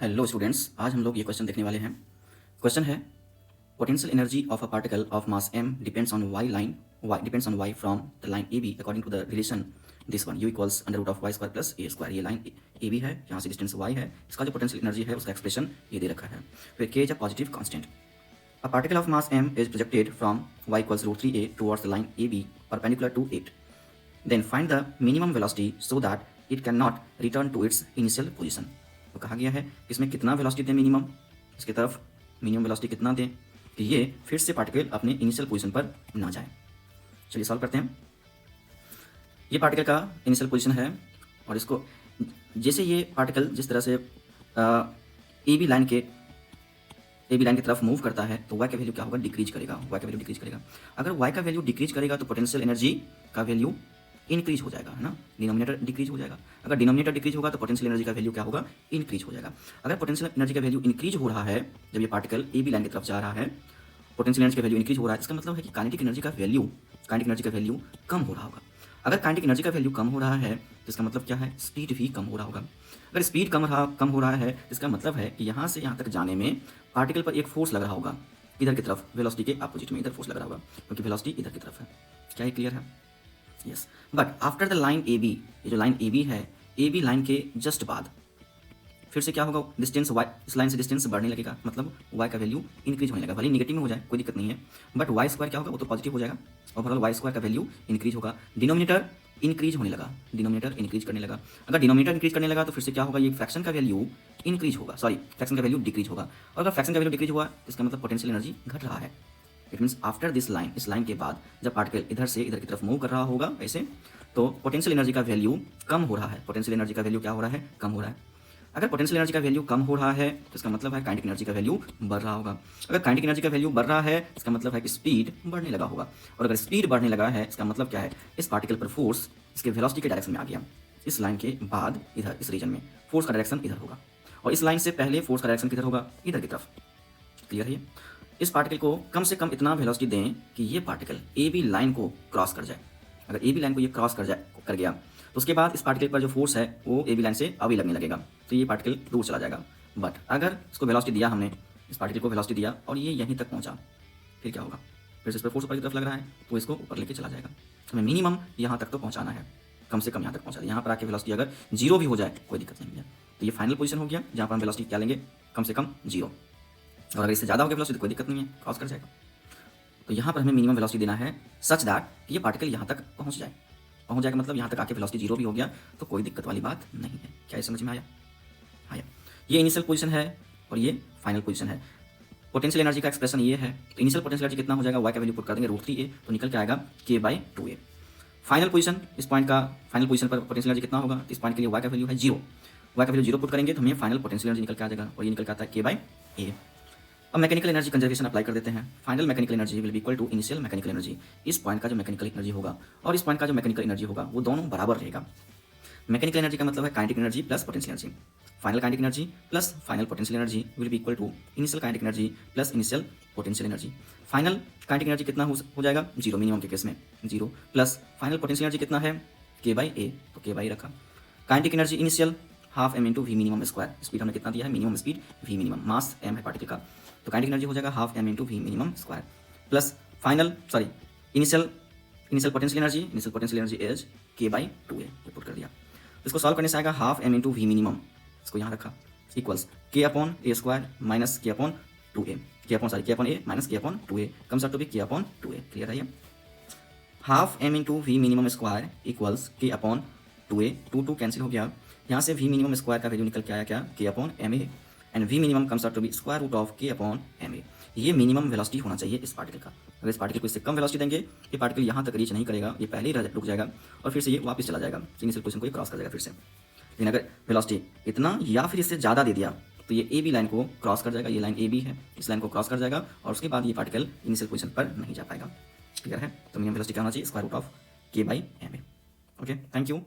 Hello students, आज हम लोग ये क्वेश्चन देखने वाले हैं। क्वेश्चन है potential energy of a particle of mass m depends on y from the line A B according to the relation this one u equals under root of Y square plus A square. ये line A B है, यहाँ से distance y है, इसका जो potential energy है उसका expression ये दे रखा है। फिर k is a positive constant. A particle of mass m is projected from y equals root 3a towards the line A B perpendicular to it. Then find the minimum velocity so that it can not return to its initial position. तो कहा गया है इसमें कितना velocity दें minimum, इसकी तरफ minimum velocity कितना दें कि ये फिर से पार्टिकल अपने इनिशियल पोजीशन पर ना जाए। चलिए सॉल्व करते हैं। ये पार्टिकल का इनिशियल पोजीशन है और इसको जैसे ये पार्टिकल जिस तरह से ए बी लाइन की तरफ मूव करता है तो y का वैल्यू क्या होगा, डिक्रीज करेगा। y का वैल्यू डिक्रीज करेगा। अगर y का वैल्यू डिक्रीज करेगा तो पोटेंशियल एनर्जी का वैल्यू इंक्रीज हो जाएगा, है ना, डिनोमिनेटर डिक्रीज हो जाएगा। अगर डिनोमिनेटर डिक्रीज होगा तो पोटेंशियल एनर्जी का वैल्यू क्या होगा, इंक्रीज हो जाएगा। अगर पोटेंशियल एनर्जी का वैल्यू इंक्रीज हो रहा है जब ये पार्टिकल ए बी लाइन की तरफ जा रहा है, पोटेंशियल एनर्जी का वैल्यू इंक्रीज हो रहा है, इसका मतलब है कि काइनेटिक एनर्जी का वैल्यू कम हो रहा होगा। अगर काइनेटिक एनर्जी का वैल्यू कम हो रहा है तो इसका मतलब क्या है, स्पीड भी कम हो रहा होगा। अगर स्पीड कम हो रहा है इसका मतलब है कि यहाँ से यहाँ तक जाने में पार्टिकल पर एक फोर्स लग रहा होगा, इधर की तरफ, वेलोसिटी के अपोजिट में इधर फोर्स लग रहा होगा क्योंकि वेलोसिटी इधर की तरफ है। क्या ये क्लियर है? Yes. But after the line A B, ये जो लाइन ए बी है, ए बी लाइन के जस्ट बाद फिर से क्या होगा, डिस्टेंस y, इस लाइन से डिस्टेंस बढ़ने लगेगा, मतलब y का वैल्यू इंक्रीज होने लगा। भले नेगेटिव में हो जाए कोई दिक्कत नहीं है, बट वाई स्क्वायर क्या होगा, वो तो पॉजिटिव हो जाएगा। ओवरऑल वाई स्क्वायर का वैल्यू इंक्रीज होगा। डिनोमिनेटर इंक्रीज होने लगा, डिनोमिनेटर इंक्रीज करने लगा। अगर डिनोमिनेटर इंक्रीज करने लगा तो फिर से क्या होगा, ये फ्रैक्शन का वैल्यू इंक्रीज होगा, फ्रैक्शन का वैल्यू डिक्रीज होगा। और अगर फ्रैक्शन का वैल्यू डिक्रीज हुआ तो इसका मतलब पोटेंशियल एनर्जी घट रहा है। It means after this line, इस लाइन के बाद जब पार्टिकल इधर से इधर की तरफ मूव कर रहा होगा ऐसे, तो पोटेंशियल एनर्जी का वैल्यू कम हो रहा है। पोटेंशियल एनर्जी का वैल्यू क्या हो रहा है, कम हो रहा है। अगर पोटेंशियल एनर्जी का वैल्यू कम हो रहा है तो इसका मतलब है काइनेटिक एनर्जी का वैल्यू बढ़ रहा होगा। अगर काइनेटिक एनर्जी का वैल्यू बढ़ रहा है इसका मतलब है कि स्पीड बढ़ने लगा होगा। और अगर स्पीड बढ़ने लगा है इसका मतलब क्या है, इस पार्टिकल पर फोर्स इसके वेलोसिटी के डायरेक्शन में आ गया। इस लाइन के बाद इधर इस रीजन में फोर्स का डायरेक्शन इधर होगा और इस लाइन से पहले फोर्स का डायरेक्शन किधर होगा, इधर की तरफ। क्लियर है? इस पार्टिकल को कम से कम इतना वेलोसिटी दें कि ये पार्टिकल ए बी लाइन को क्रॉस कर जाए। अगर ए बी लाइन को ये क्रॉस कर गया तो उसके बाद इस पार्टिकल पर जो फोर्स है वो ए बी लाइन से अभी लगने लगेगा, तो ये पार्टिकल दूर चला जाएगा। बट अगर इसको वेलोसिटी दिया हमने, इस पार्टिकल को वेलोसिटी दिया और ये यहीं तक पहुंचा, फिर क्या होगा, फिर से इस पर फोर्स ऊपर की तरफ लग रहा है तो इसको ऊपर लेके चला जाएगा। हमें मिनिमम यहाँ तक तो पहुँचाना है, कम से कम यहाँ तक पहुँचा। यहाँ पर आके वेलोसिटी अगर जीरो भी हो जाए कोई दिक्कत नहीं है। तो ये फाइनल पोजीशन हो गया जहाँ पर हम वेलोसिटी क्या लेंगे, कम से कम जीरो। और अगर इससे ज़्यादा हो गया वेलोसिटी तो कोई दिक्कत नहीं है, क्रॉस कर जाएगा। तो यहाँ पर हमें मिनिमम वेलोसिटी देना है सच दैट कि ये पार्टिकल यहाँ तक पहुँच जाएगा, मतलब यहाँ तक आके वेलोसिटी जीरो भी हो गया तो कोई दिक्कत वाली बात नहीं है। क्या ये समझ में आया? आया। ये इनिशियल पोजीशन है और ये फाइनल पोजीशन है। पोटेंशियल एनर्जी का एक्सप्रेशन ये है, तो इनिशियल पोटेंशियल एनर्जी कितना हो जाएगा, y का वैल्यू पुट कर देंगे रूट 3a तो निकल के आएगा k/2a। फाइनल पोजीशन, इस पॉइंट का फाइनल पोजीशन पर पोटेंशियल एनर्जी कितना होगा, तो इस पॉइंट के लिए y का वैल्यू है जीरो। y का वैल्यू जीरो पुट करेंगे तो हमें फाइनल पोटेंशियल एनर्जी निकल के आ जाएगा और ये निकल के आता है k/a। अब मैकेनिकल एनर्जी कंजर्वेशन अप्लाई कर देते हैं। Final mechanical energy will be equal to initial mechanical energy. इस पॉइंट का जो मैकेनिकल एनर्जी होगा और इस पॉइंट का जो मैकेनिकल एनर्जी होगा वो दोनों बराबर रहेगा। मैकेनिकल एनर्जी का मतलब है kinetic energy plus potential energy. Final kinetic energy plus final potential energy will be equal to initial kinetic energy plus initial potential energy. Final kinetic energy कितना हो जाएगा, जीरो, मिनिमम के केस में zero, plus final potential energy कितना है, k/a, तो k/a रखा। Kinetic energy initial half m into V minimum square. Speed हमने कितना दिया है, minimum speed v minimum, mass m है पार्टिकल का, तो काइनेटिक एनर्जी हो जाएगा half m into V minimum square plus initial potential energy is k/2a, ये पुट कर दिया। इसको सॉल्व करने से आएगा half m into V minimum, इसको यहाँ रखा, equals k/a square minus k/2a, k/a minus k/2a comes out to be k/2a। Clear है ये? Half m into V minimum square equals k/2a, 2 cancel हो गया, यहाँ से वी मिनिमम स्क्वायर का वैल्यू निकल के आया क्या, k/ma, and V minimum comes out to be square root of k/ma। ये मिनिमम वेलोसिटी होना चाहिए इस पार्टिकल का। अगर इस पार्टिकल को इससे कम वेलोसिटी देंगे ये पार्टिकल यहाँ तक रीच नहीं करेगा, ये पहले ही रुक जाएगा और फिर से ये वापस चला जाएगा, इनिशियल पोजीशन को ये क्रॉस कर जाएगा फिर से। लेकिन अगर वेलोसिटी इतना या फिर इससे ज़्यादा दे दिया तो ये ए बी लाइन को क्रॉस कर जाएगा, ये लाइन ए बी है, इस लाइन को क्रॉस कर जाएगा और उसके बाद ये पार्टिकल इनिशियल पोजीशन पर नहीं जा पाएगा। क्लियर है? तो मिनिमम वेलोसिटी क्या होना चाहिए, square root of k/ma। Okay, thank you.